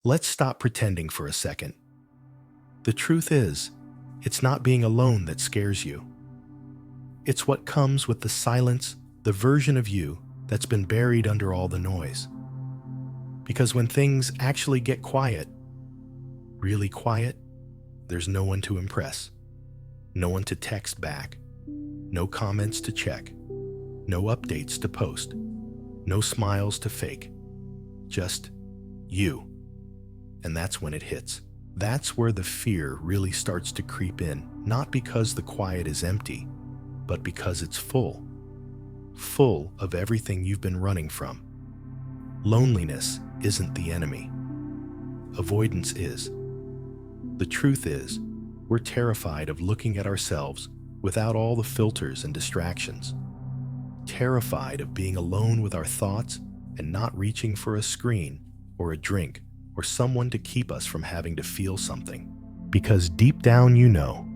Let's stop pretending for a second. The truth is, it's not being alone that scares you. It's what comes with the silence, the version of you that's been buried under all the noise. Because when things actually get quiet, really quiet, there's no one to impress, no one to text back, no comments to check, no updates to post, no smiles to fake, just you. And that's when it hits. That's where the fear really starts to creep in, not because the quiet is empty, but because it's full of everything you've been running from. Loneliness isn't the enemy. Avoidance is. The truth is, we're terrified of looking at ourselves without all the filters and distractions. Terrified of being alone with our thoughts and not reaching for a screen or a drink or someone to keep us from having to feel something. Because deep down you know,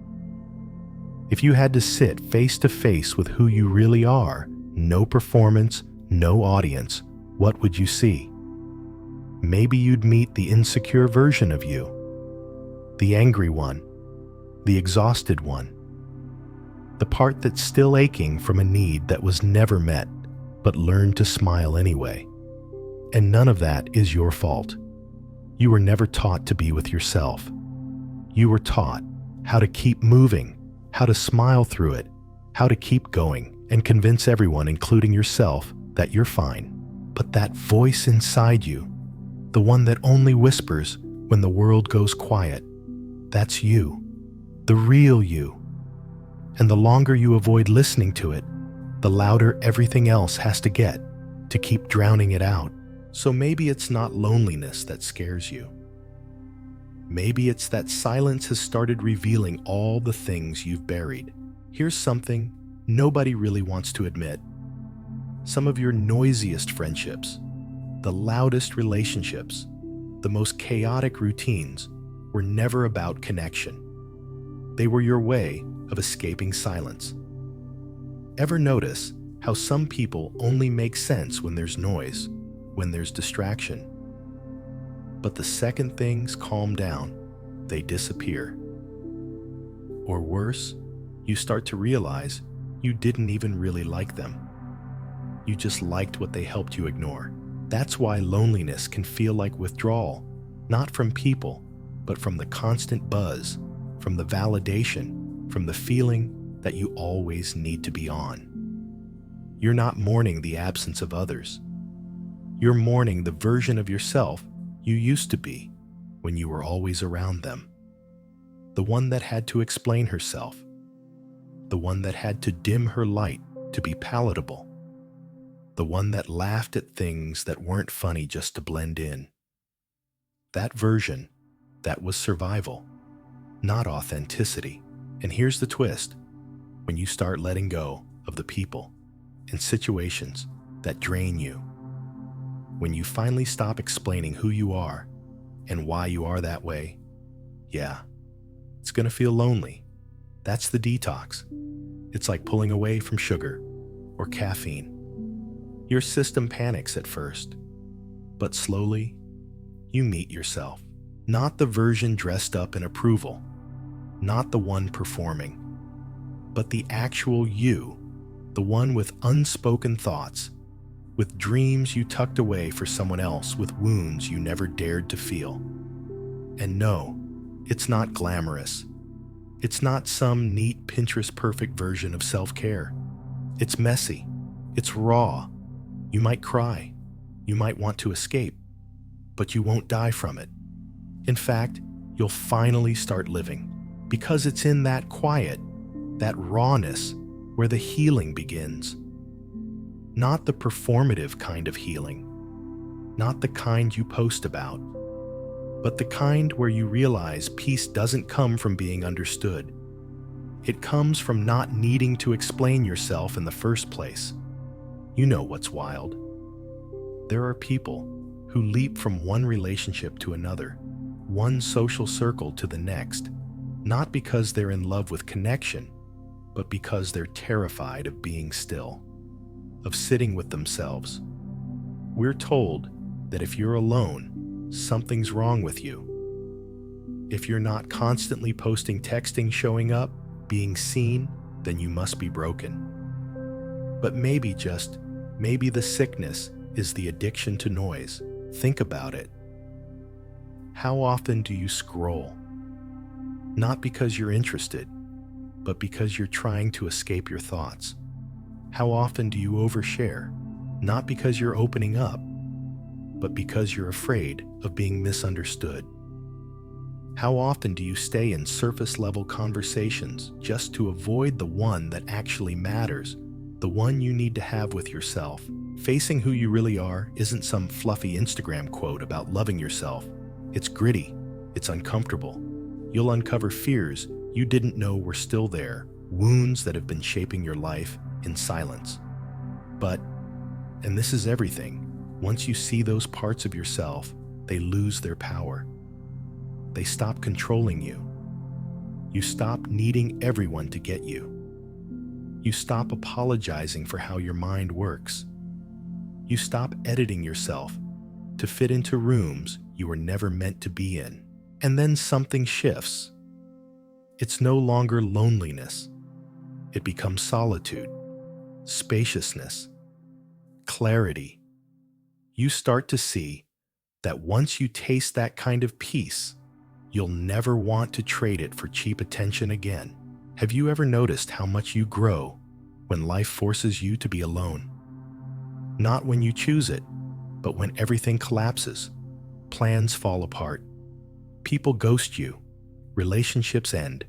if you had to sit face to face with who you really are, no performance, no audience, what would you see? Maybe you'd meet the insecure version of you, the angry one, the exhausted one, the part that's still aching from a need that was never met, but learned to smile anyway. And none of that is your fault. You were never taught to be with yourself. You were taught how to keep moving, how to smile through it, how to keep going and convince everyone, including yourself, that you're fine. But that voice inside you, the one that only whispers when the world goes quiet, that's you, the real you. And the longer you avoid listening to it, the louder everything else has to get to keep drowning it out. So maybe it's not loneliness that scares you. Maybe it's that silence has started revealing all the things you've buried. Here's something nobody really wants to admit. Some of your noisiest friendships, the loudest relationships, the most chaotic routines were never about connection. They were your way of escaping silence. Ever notice how some people only make sense when there's noise, when there's distraction? But the second things calm down, they disappear. Or worse, you start to realize you didn't even really like them. You just liked what they helped you ignore. That's why loneliness can feel like withdrawal, not from people, but from the constant buzz, from the validation, from the feeling that you always need to be on. You're not mourning the absence of others. You're mourning the version of yourself you used to be when you were always around them. The one that had to explain herself. The one that had to dim her light to be palatable. The one that laughed at things that weren't funny just to blend in. That version, that was survival, not authenticity. And here's the twist. When you start letting go of the people and situations that drain you, when you finally stop explaining who you are and why you are that way, yeah, it's gonna feel lonely. That's the detox. It's like pulling away from sugar or caffeine. Your system panics at first, but slowly, you meet yourself. Not the version dressed up in approval, not the one performing, but the actual you, the one with unspoken thoughts, with dreams you tucked away for someone else, with wounds you never dared to feel. And no, it's not glamorous. It's not some neat Pinterest-perfect version of self-care. It's messy. It's raw. You might cry. You might want to escape, but you won't die from it. In fact, you'll finally start living, because it's in that quiet, that rawness, where the healing begins. Not the performative kind of healing, not the kind you post about, but the kind where you realize peace doesn't come from being understood. It comes from not needing to explain yourself in the first place. You know what's wild. There are people who leap from one relationship to another, one social circle to the next, not because they're in love with connection, but because they're terrified of being still, of sitting with themselves. We're told that if you're alone, something's wrong with you. If you're not constantly posting, texting, showing up, being seen, then you must be broken. But maybe the sickness is the addiction to noise. Think about it. How often do you scroll? Not because you're interested, but because you're trying to escape your thoughts. How often do you overshare? Not because you're opening up, but because you're afraid of being misunderstood. How often do you stay in surface-level conversations just to avoid the one that actually matters, the one you need to have with yourself? Facing who you really are isn't some fluffy Instagram quote about loving yourself. It's gritty. It's uncomfortable. You'll uncover fears you didn't know were still there, wounds that have been shaping your life in silence. But, and this is everything, once you see those parts of yourself, they lose their power. They stop controlling you. You stop needing everyone to get you. You stop apologizing for how your mind works. You stop editing yourself to fit into rooms you were never meant to be in. And then something shifts. It's no longer loneliness. It becomes solitude, spaciousness, clarity. You start to see that once you taste that kind of peace, you'll never want to trade it for cheap attention again. Have you ever noticed how much you grow when life forces you to be alone? Not when you choose it, but when everything collapses, plans fall apart, people ghost you, relationships end,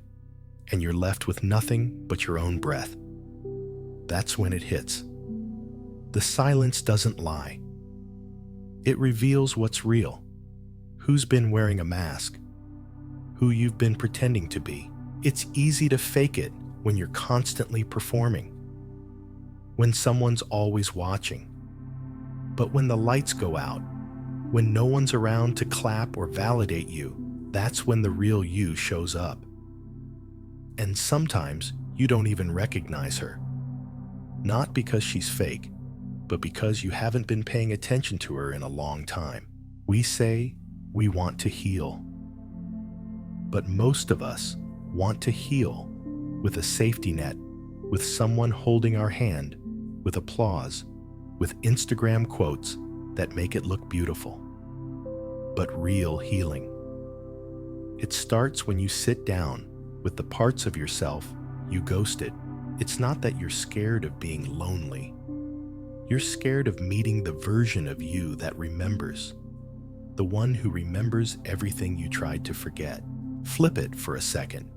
and you're left with nothing but your own breath. That's when it hits. The silence doesn't lie. It reveals what's real, who's been wearing a mask, who you've been pretending to be. It's easy to fake it when you're constantly performing, when someone's always watching. But when the lights go out, when no one's around to clap or validate you, that's when the real you shows up. And sometimes you don't even recognize her. Not because she's fake, but because you haven't been paying attention to her in a long time. We say we want to heal. But most of us want to heal with a safety net, with someone holding our hand, with applause, with Instagram quotes that make it look beautiful. But real healing, it starts when you sit down with the parts of yourself you ghosted. It's not that you're scared of being lonely. You're scared of meeting the version of you that remembers, the one who remembers everything you tried to forget. Flip it for a second.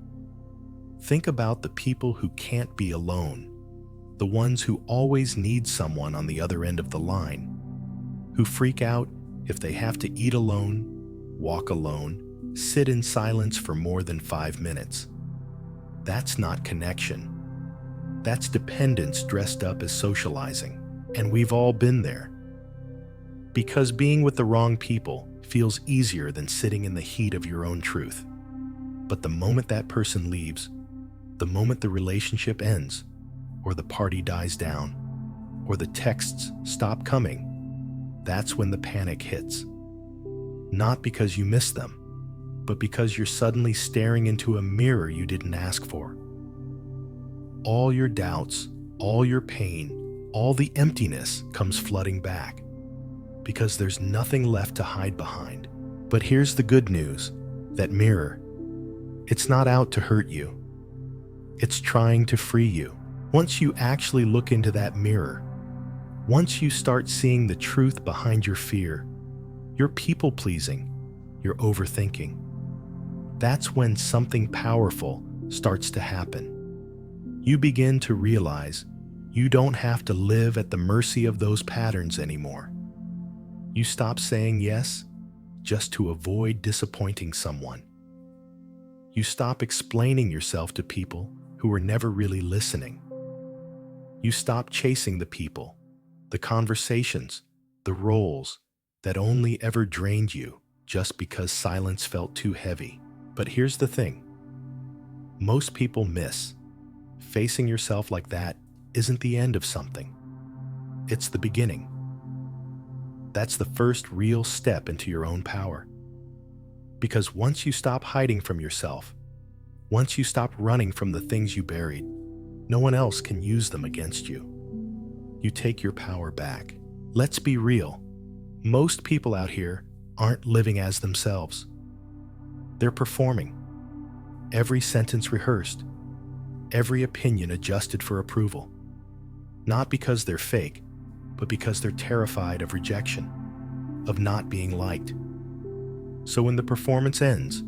Think about the people who can't be alone, the ones who always need someone on the other end of the line, who freak out if they have to eat alone, walk alone, sit in silence for more than 5 minutes. That's not connection. That's dependence dressed up as socializing. And we've all been there. Because being with the wrong people feels easier than sitting in the heat of your own truth. But the moment that person leaves, the moment the relationship ends, or the party dies down, or the texts stop coming, that's when the panic hits. Not because you miss them, but because you're suddenly staring into a mirror you didn't ask for. All your doubts, all your pain, all the emptiness comes flooding back, because there's nothing left to hide behind. But here's the good news, that mirror, it's not out to hurt you. It's trying to free you. Once you actually look into that mirror, once you start seeing the truth behind your fear, your people-pleasing, your overthinking, that's when something powerful starts to happen. You begin to realize you don't have to live at the mercy of those patterns anymore. You stop saying yes just to avoid disappointing someone. You stop explaining yourself to people who are never really listening. You stop chasing the people, the conversations, the roles that only ever drained you just because silence felt too heavy. But here's the thing. Most people miss. Facing yourself like that isn't the end of something. It's the beginning. That's the first real step into your own power. Because once you stop hiding from yourself, once you stop running from the things you buried, no one else can use them against you. You take your power back. Let's be real. Most people out here aren't living as themselves. They're performing. Every sentence rehearsed, every opinion adjusted for approval. Not because they're fake, but because they're terrified of rejection, of not being liked. So when the performance ends,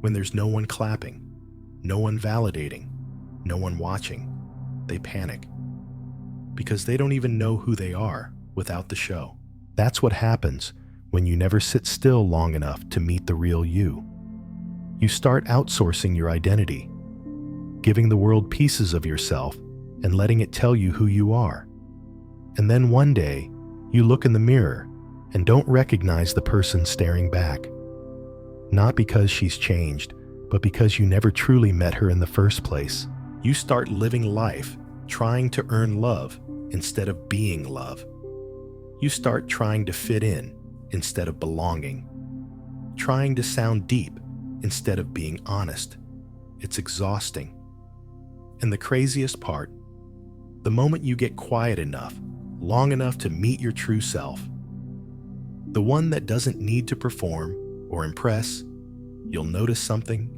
when there's no one clapping, no one validating, no one watching, they panic. Because they don't even know who they are without the show. That's what happens when you never sit still long enough to meet the real you. You start outsourcing your identity, giving the world pieces of yourself and letting it tell you who you are. And then one day, you look in the mirror and don't recognize the person staring back. Not because she's changed, but because you never truly met her in the first place. You start living life trying to earn love instead of being love. You start trying to fit in instead of belonging, trying to sound deep instead of being honest. It's exhausting. And the craziest part, the moment you get quiet enough, long enough to meet your true self, the one that doesn't need to perform or impress, you'll notice something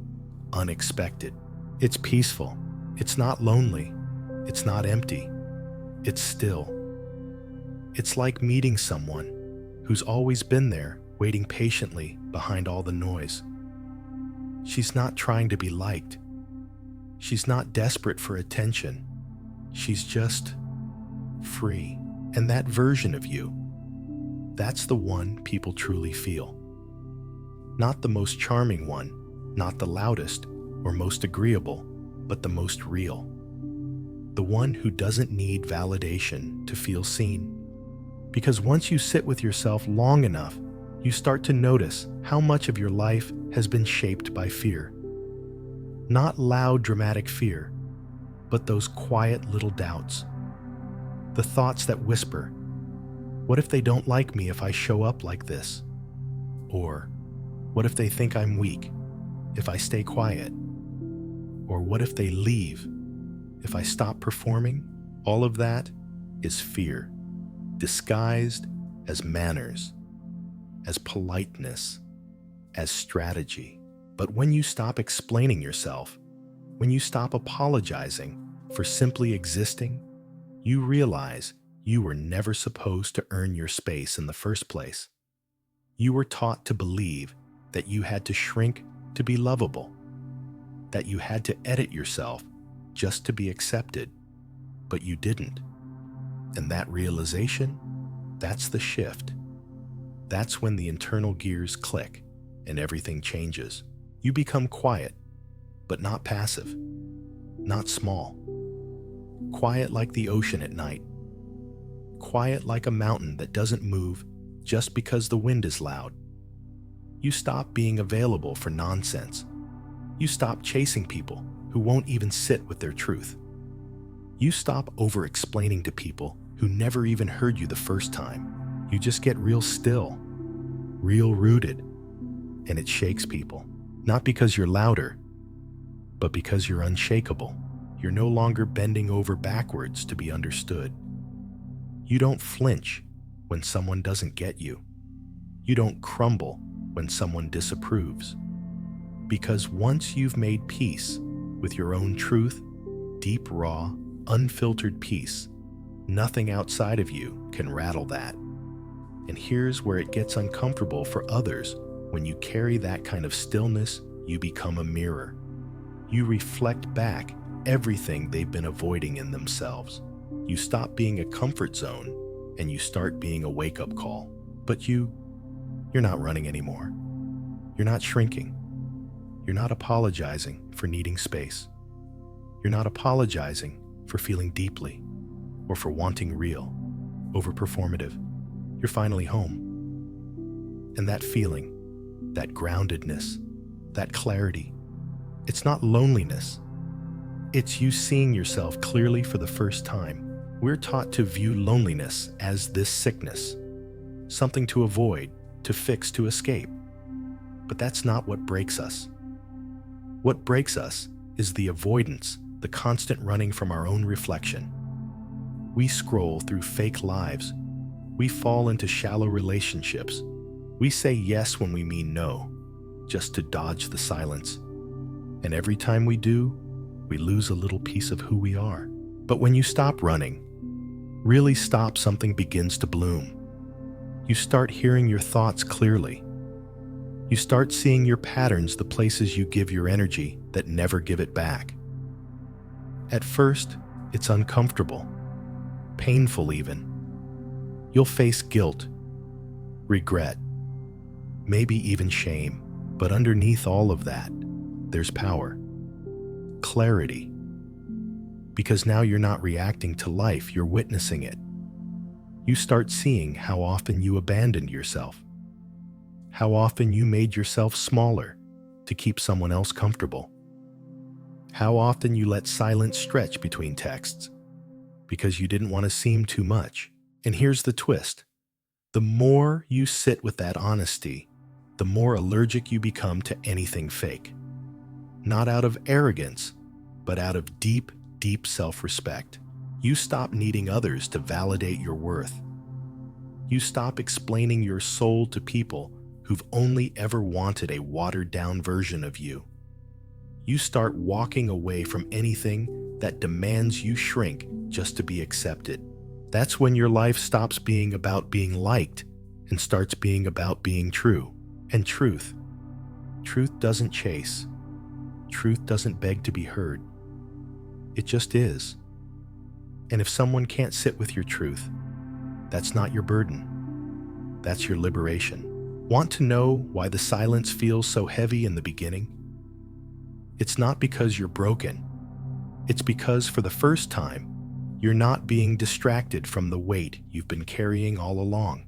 unexpected. It's peaceful. It's not lonely. It's not empty. It's still. It's like meeting someone who's always been there, waiting patiently behind all the noise. She's not trying to be liked. She's not desperate for attention. She's just free. And that version of you, that's the one people truly feel. Not the most charming one, not the loudest or most agreeable, but the most real. The one who doesn't need validation to feel seen. Because once you sit with yourself long enough, you start to notice how much of your life has been shaped by fear. Not loud, dramatic fear, but those quiet little doubts. The thoughts that whisper, what if they don't like me if I show up like this? Or, what if they think I'm weak if I stay quiet? Or what if they leave if I stop performing? All of that is fear, disguised as manners, as politeness, as strategy. But when you stop explaining yourself, when you stop apologizing for simply existing, you realize you were never supposed to earn your space in the first place. You were taught to believe that you had to shrink to be lovable, that you had to edit yourself just to be accepted, but you didn't. And that realization, that's the shift. That's when the internal gears click and everything changes. You become quiet, but not passive, not small. Quiet like the ocean at night. Quiet like a mountain that doesn't move just because the wind is loud. You stop being available for nonsense. You stop chasing people who won't even sit with their truth. You stop over-explaining to people who never even heard you the first time. You just get real still, real rooted, and it shakes people. Not because you're louder, but because you're unshakable. You're no longer bending over backwards to be understood. You don't flinch when someone doesn't get you. You don't crumble when someone disapproves. Because once you've made peace with your own truth, deep, raw, unfiltered peace, nothing outside of you can rattle that. And here's where it gets uncomfortable for others. When you carry that kind of stillness, you become a mirror. You reflect back everything they've been avoiding in themselves. You stop being a comfort zone and you start being a wake-up call. But you're not running anymore. You're not shrinking. You're not apologizing for needing space. You're not apologizing for feeling deeply or for wanting real over performative. You're finally home. And that feeling, that groundedness, that clarity, it's not loneliness. It's you seeing yourself clearly for the first time. We're taught to view loneliness as this sickness, something to avoid, to fix, to escape. But that's not what breaks us. What breaks us is the avoidance, the constant running from our own reflection. We scroll through fake lives. We fall into shallow relationships. We say yes when we mean no, just to dodge the silence. And every time we do, we lose a little piece of who we are. But when you stop running, really stop, something begins to bloom. You start hearing your thoughts clearly. You start seeing your patterns, the places you give your energy that never give it back. At first, it's uncomfortable, painful even. You'll face guilt, regret, maybe even shame. But underneath all of that, there's power, clarity. Because now you're not reacting to life, you're witnessing it. You start seeing how often you abandoned yourself, how often you made yourself smaller to keep someone else comfortable, how often you let silence stretch between texts because you didn't want to seem too much. And here's the twist. The more you sit with that honesty, the more allergic you become to anything fake. Not out of arrogance, but out of deep, deep self-respect. You stop needing others to validate your worth. You stop explaining your soul to people who've only ever wanted a watered-down version of you. You start walking away from anything that demands you shrink just to be accepted. That's when your life stops being about being liked and starts being about being true. And truth doesn't chase. Truth doesn't beg to be heard. It just is. And if someone can't sit with your truth, that's not your burden. That's your liberation. Want to know why the silence feels so heavy in the beginning? It's not because you're broken. It's because for the first time, you're not being distracted from the weight you've been carrying all along.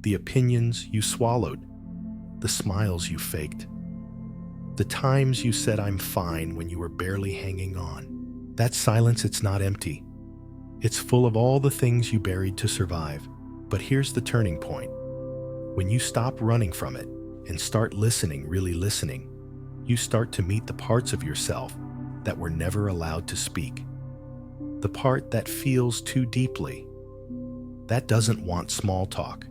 The opinions you swallowed, the smiles you faked, the times you said I'm fine when you were barely hanging on. That silence, it's not empty. It's full of all the things you buried to survive. But here's the turning point. When you stop running from it and start listening, really listening, you start to meet the parts of yourself that were never allowed to speak. The part that feels too deeply, that doesn't want small talk,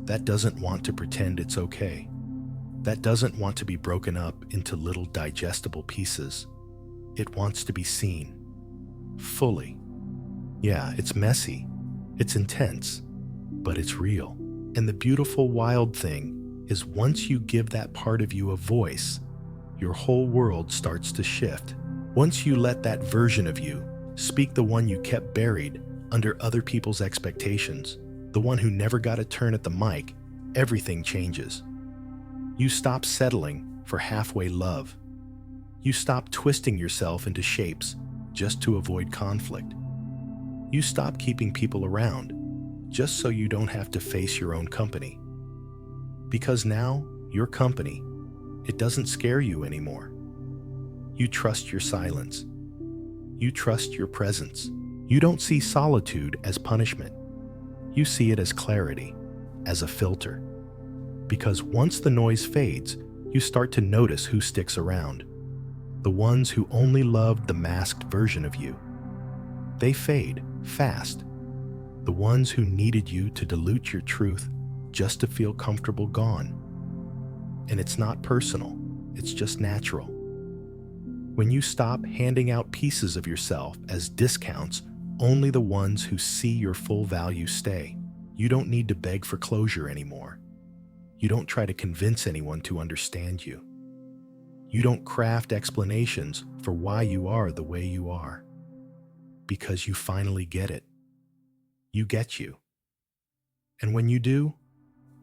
that doesn't want to pretend it's okay, that doesn't want to be broken up into little digestible pieces. It wants to be seen, fully. Yeah, it's messy, it's intense, but it's real. And the beautiful, wild thing is once you give that part of you a voice, your whole world starts to shift. Once you let that version of you speak, the one you kept buried under other people's expectations, the one who never got a turn at the mic, everything changes. You stop settling for halfway love. You stop twisting yourself into shapes just to avoid conflict. You stop keeping people around just so you don't have to face your own company. Because now, your company, it doesn't scare you anymore. You trust your silence. You trust your presence. You don't see solitude as punishment. You see it as clarity, as a filter. Because once the noise fades, you start to notice who sticks around. The ones who only loved the masked version of you. They fade fast. The ones who needed you to dilute your truth just to feel comfortable, gone. And it's not personal, it's just natural. When you stop handing out pieces of yourself as discounts, only the ones who see your full value stay. You don't need to beg for closure anymore. You don't try to convince anyone to understand you. You don't craft explanations for why you are the way you are. Because you finally get it. You get you. And when you do,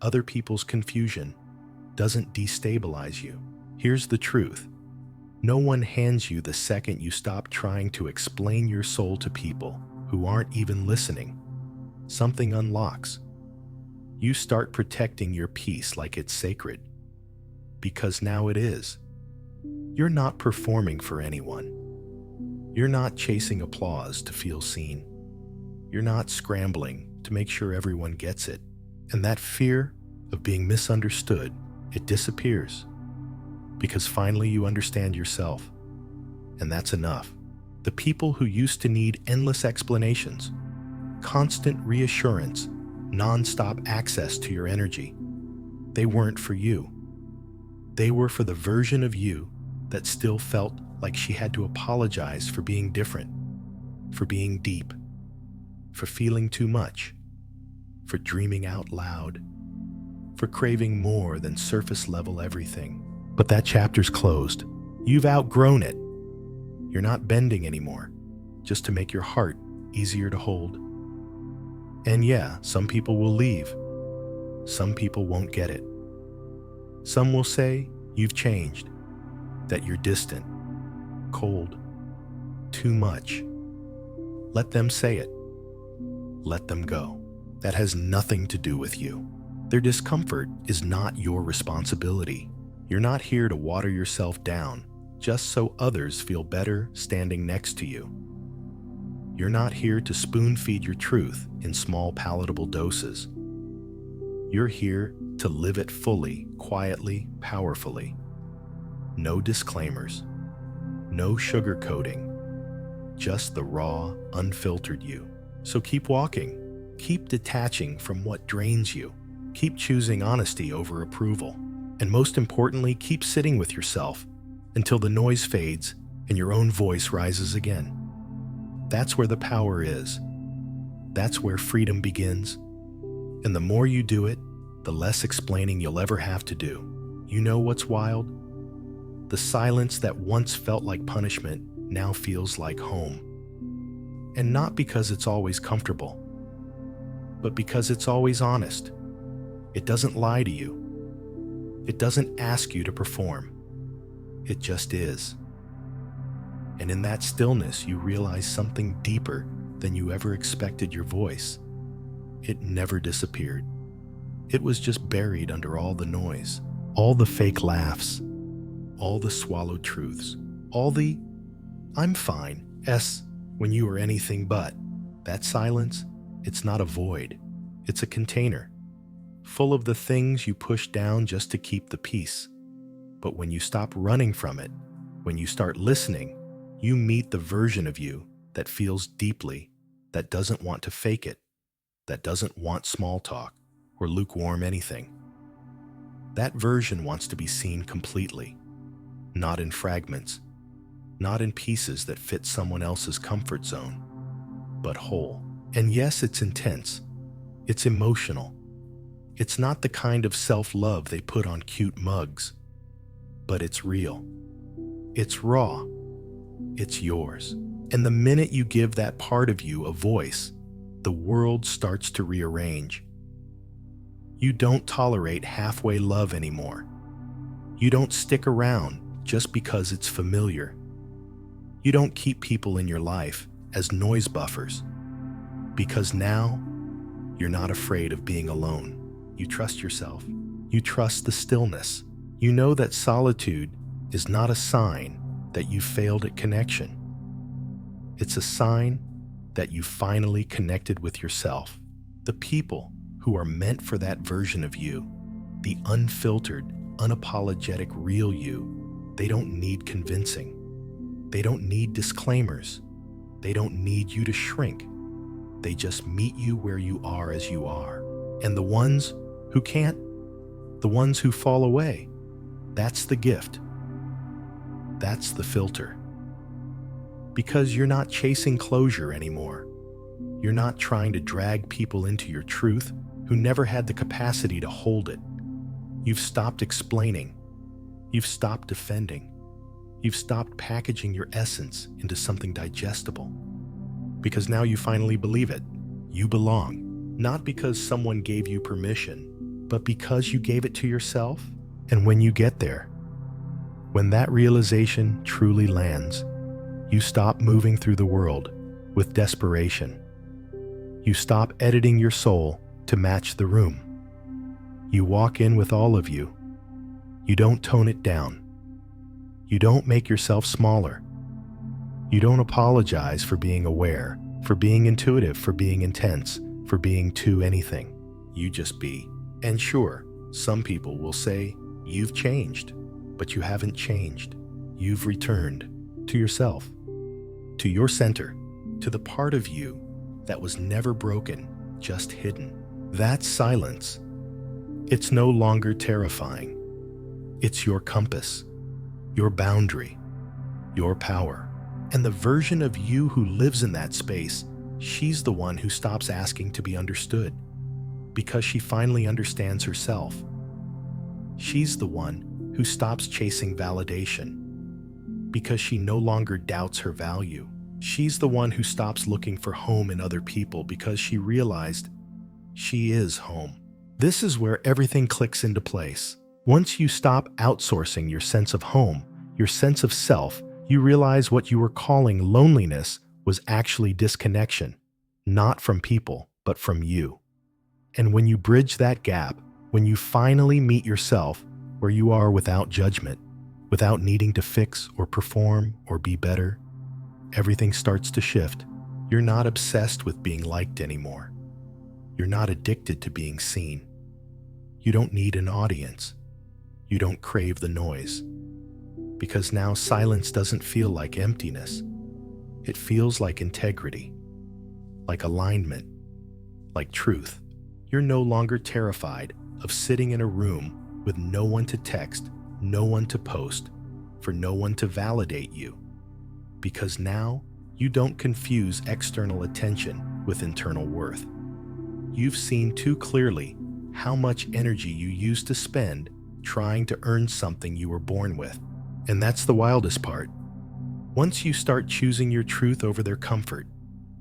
other people's confusion doesn't destabilize you. Here's the truth. No one hands you the second you stop trying to explain your soul to people who aren't even listening. Something unlocks. You start protecting your peace like it's sacred. Because now it is. You're not performing for anyone. You're not chasing applause to feel seen. You're not scrambling to make sure everyone gets it. And that fear of being misunderstood, it disappears because finally you understand yourself. And that's enough. The people who used to need endless explanations, constant reassurance, non-stop access to your energy, they weren't for you. They were for the version of you that still felt like she had to apologize for being different, for being deep, for feeling too much, for dreaming out loud, for craving more than surface-level everything. But that chapter's closed. You've outgrown it. You're not bending anymore, just to make your heart easier to hold. And yeah, some people will leave. Some people won't get it. Some will say you've changed, that you're distant, cold, too much. Let them say it. Let them go. That has nothing to do with you. Their discomfort is not your responsibility. You're not here to water yourself down just so others feel better standing next to you. You're not here to spoon-feed your truth in small, palatable doses. You're here to live it fully, quietly, powerfully. No disclaimers, no sugarcoating, just the raw, unfiltered you. So keep walking, keep detaching from what drains you, keep choosing honesty over approval, and most importantly, keep sitting with yourself until the noise fades and your own voice rises again. That's where the power is. That's where freedom begins. And the more you do it, the less explaining you'll ever have to do. You know what's wild? The silence that once felt like punishment now feels like home. And not because it's always comfortable, but because it's always honest. It doesn't lie to you. It doesn't ask you to perform. It just is. And in that stillness, you realize something deeper than you ever expected your voice. It never disappeared. It was just buried under all the noise, all the fake laughs, all the swallowed truths, all the "I'm fine"s when you were anything but. That silence, it's not a void. It's a container, full of the things you push down just to keep the peace. But when you stop running from it, when you start listening, you meet the version of you that feels deeply, that doesn't want to fake it, that doesn't want small talk or lukewarm anything. That version wants to be seen completely, not in fragments, not in pieces that fit someone else's comfort zone, but whole. And yes, it's intense. It's emotional. It's not the kind of self-love they put on cute mugs, but it's real. It's raw. It's yours. And the minute you give that part of you a voice, the world starts to rearrange. You don't tolerate halfway love anymore. You don't stick around just because it's familiar. You don't keep people in your life as noise buffers, because now you're not afraid of being alone. You trust yourself. You trust the stillness. You know that solitude is not a sign that you failed at connection. It's a sign that you finally connected with yourself. The people who are meant for that version of you, the unfiltered, unapologetic real you, they don't need convincing. They don't need disclaimers. They don't need you to shrink. They just meet you where you are as you are. And the ones who can't, the ones who fall away, that's the gift. That's the filter. Because you're not chasing closure anymore. You're not trying to drag people into your truth who never had the capacity to hold it. You've stopped explaining. You've stopped defending. You've stopped packaging your essence into something digestible. Because now you finally believe it. You belong. Not because someone gave you permission, but because you gave it to yourself. And when you get there, when that realization truly lands, you stop moving through the world with desperation. You stop editing your soul to match the room. You walk in with all of you. You don't tone it down. You don't make yourself smaller. You don't apologize for being aware, for being intuitive, for being intense, for being too anything. You just be. And sure, some people will say, you've changed, but you haven't changed. You've returned to yourself, to your center, to the part of you that was never broken, just hidden. That's silence. It's no longer terrifying. It's your compass, your boundary, your power. And the version of you who lives in that space, she's the one who stops asking to be understood because she finally understands herself. She's the one who stops chasing validation because she no longer doubts her value. She's the one who stops looking for home in other people because she realized she is home. This is where everything clicks into place. Once you stop outsourcing your sense of home, your sense of self, you realize what you were calling loneliness was actually disconnection, not from people, but from you. And when you bridge that gap, when you finally meet yourself where you are without judgment, without needing to fix or perform or be better, everything starts to shift. You're not obsessed with being liked anymore. You're not addicted to being seen. You don't need an audience. You don't crave the noise. Because now silence doesn't feel like emptiness. It feels like integrity, like alignment, like truth. You're no longer terrified of sitting in a room with no one to text, no one to post, for no one to validate you. Because now you don't confuse external attention with internal worth. You've seen too clearly how much energy you used to spend trying to earn something you were born with. And that's the wildest part. Once you start choosing your truth over their comfort,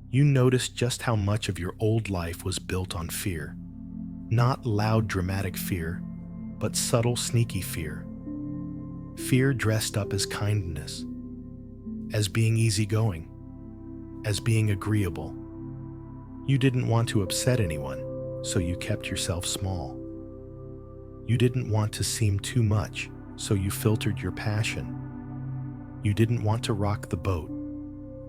you notice just how much of your old life was built on fear. Not loud, dramatic fear, but subtle, sneaky fear. Fear dressed up as kindness, as being easygoing, as being agreeable. You didn't want to upset anyone, so you kept yourself small. You didn't want to seem too much, so you filtered your passion. You didn't want to rock the boat,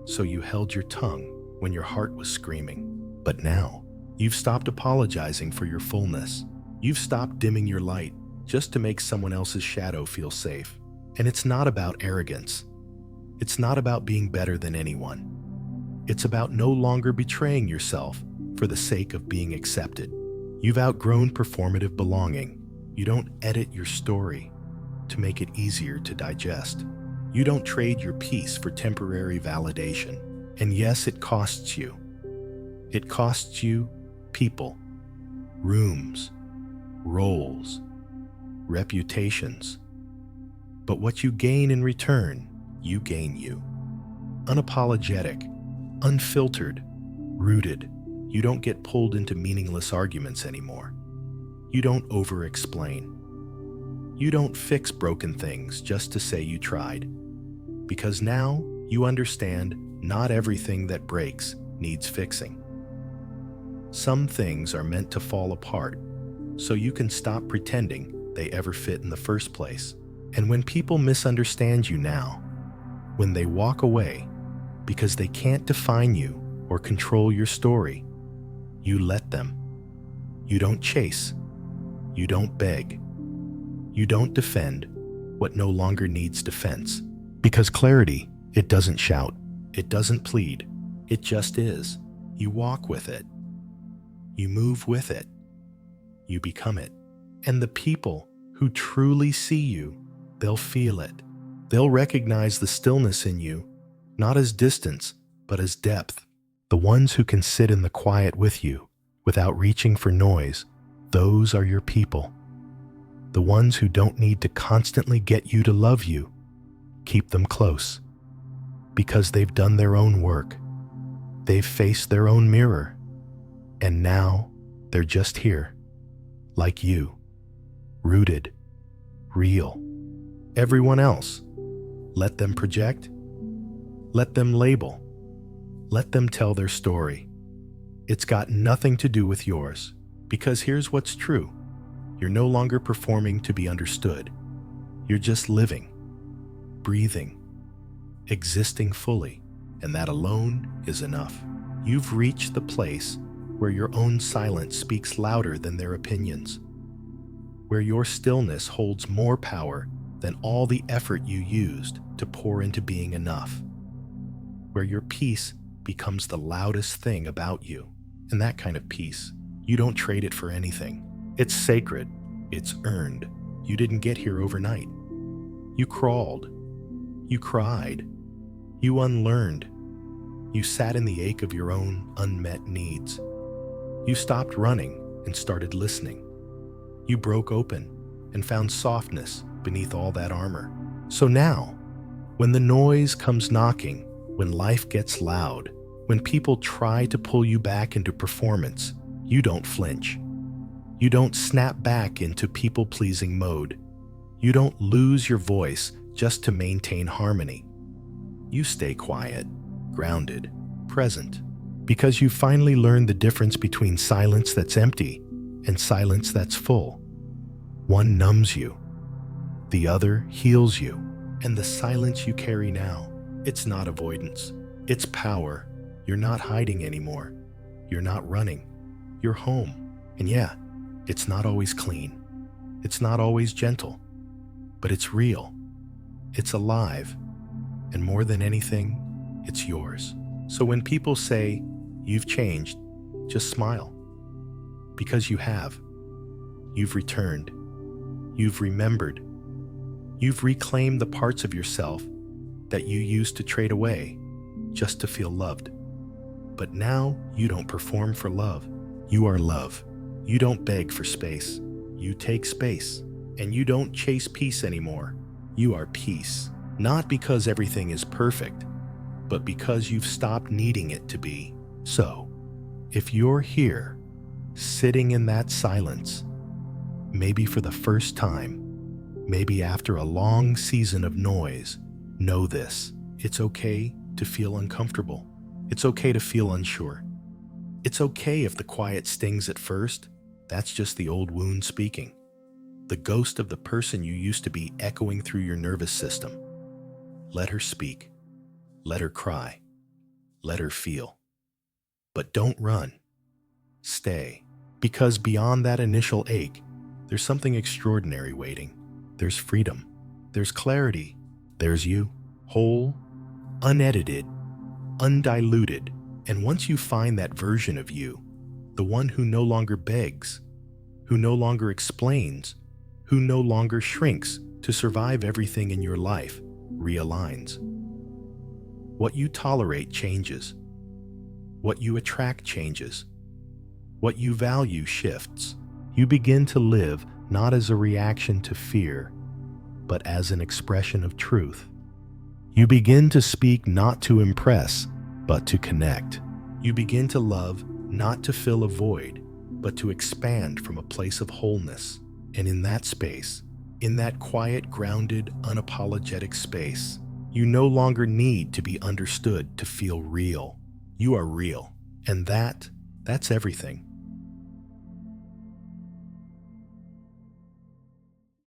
so you held your tongue when your heart was screaming. But now, you've stopped apologizing for your fullness. You've stopped dimming your light just to make someone else's shadow feel safe. And it's not about arrogance. It's not about being better than anyone. It's about no longer betraying yourself for the sake of being accepted. You've outgrown performative belonging. You don't edit your story to make it easier to digest. You don't trade your peace for temporary validation. And yes, it costs you. It costs you people, rooms, roles, reputations. But what you gain in return, you gain you. Unapologetic, unfiltered, rooted. You don't get pulled into meaningless arguments anymore. You don't over-explain. You don't fix broken things just to say you tried. Because now you understand not everything that breaks needs fixing. Some things are meant to fall apart, so you can stop pretending they ever fit in the first place. And when people misunderstand you now, when they walk away because they can't define you or control your story, you let them. You don't chase. You don't beg. You don't defend what no longer needs defense. Because clarity, it doesn't shout. It doesn't plead. It just is. You walk with it. You move with it. You become it. And the people who truly see you, they'll feel it. They'll recognize the stillness in you, not as distance, but as depth. The ones who can sit in the quiet with you without reaching for noise, those are your people. The ones who don't need to constantly get you to love you, keep them close. Because they've done their own work. They've faced their own mirror. And now they're just here, like you, rooted, real. Everyone else, let them project, let them label, let them tell their story. It's got nothing to do with yours, because here's what's true. You're no longer performing to be understood. You're just living, breathing, existing fully, and that alone is enough. You've reached the place where your own silence speaks louder than their opinions, where your stillness holds more power than all the effort you used to pour into being enough, where your peace becomes the loudest thing about you. And that kind of peace, you don't trade it for anything. It's sacred. It's earned. You didn't get here overnight. You crawled. You cried. You unlearned. You sat in the ache of your own unmet needs. You stopped running and started listening. You broke open and found softness beneath all that armor. So now, when the noise comes knocking, when life gets loud, when people try to pull you back into performance, you don't flinch. You don't snap back into people-pleasing mode. You don't lose your voice just to maintain harmony. You stay quiet, grounded, present, because you finally learned the difference between silence that's empty and silence that's full. One numbs you, the other heals you, and the silence you carry now, it's not avoidance, it's power. You're not hiding anymore. You're not running. You're home. And yeah, it's not always clean. It's not always gentle, but it's real. It's alive. And more than anything, it's yours. So when people say, "You've changed," just smile. Because you have. You've returned. You've remembered. You've reclaimed the parts of yourself that you used to trade away just to feel loved. But now you don't perform for love. You are love. You don't beg for space. You take space. And you don't chase peace anymore. You are peace. Not because everything is perfect, but because you've stopped needing it to be. So, if you're here, sitting in that silence, maybe for the first time, maybe after a long season of noise, know this: it's okay to feel uncomfortable. It's okay to feel unsure. It's okay if the quiet stings at first. That's just the old wound speaking. The ghost of the person you used to be echoing through your nervous system. Let her speak. Let her cry. Let her feel. But don't run. Stay. Because beyond that initial ache, there's something extraordinary waiting. There's freedom. There's clarity. There's you. Whole, unedited, undiluted. And once you find that version of you, the one who no longer begs, who no longer explains, who no longer shrinks to survive everything in your life, realigns. What you tolerate changes. What you attract changes. What you value shifts. You begin to live not as a reaction to fear, but as an expression of truth. You begin to speak not to impress, but to connect. You begin to love not to fill a void, but to expand from a place of wholeness. And in that space, in that quiet, grounded, unapologetic space, you no longer need to be understood to feel real. You are real. And that's everything.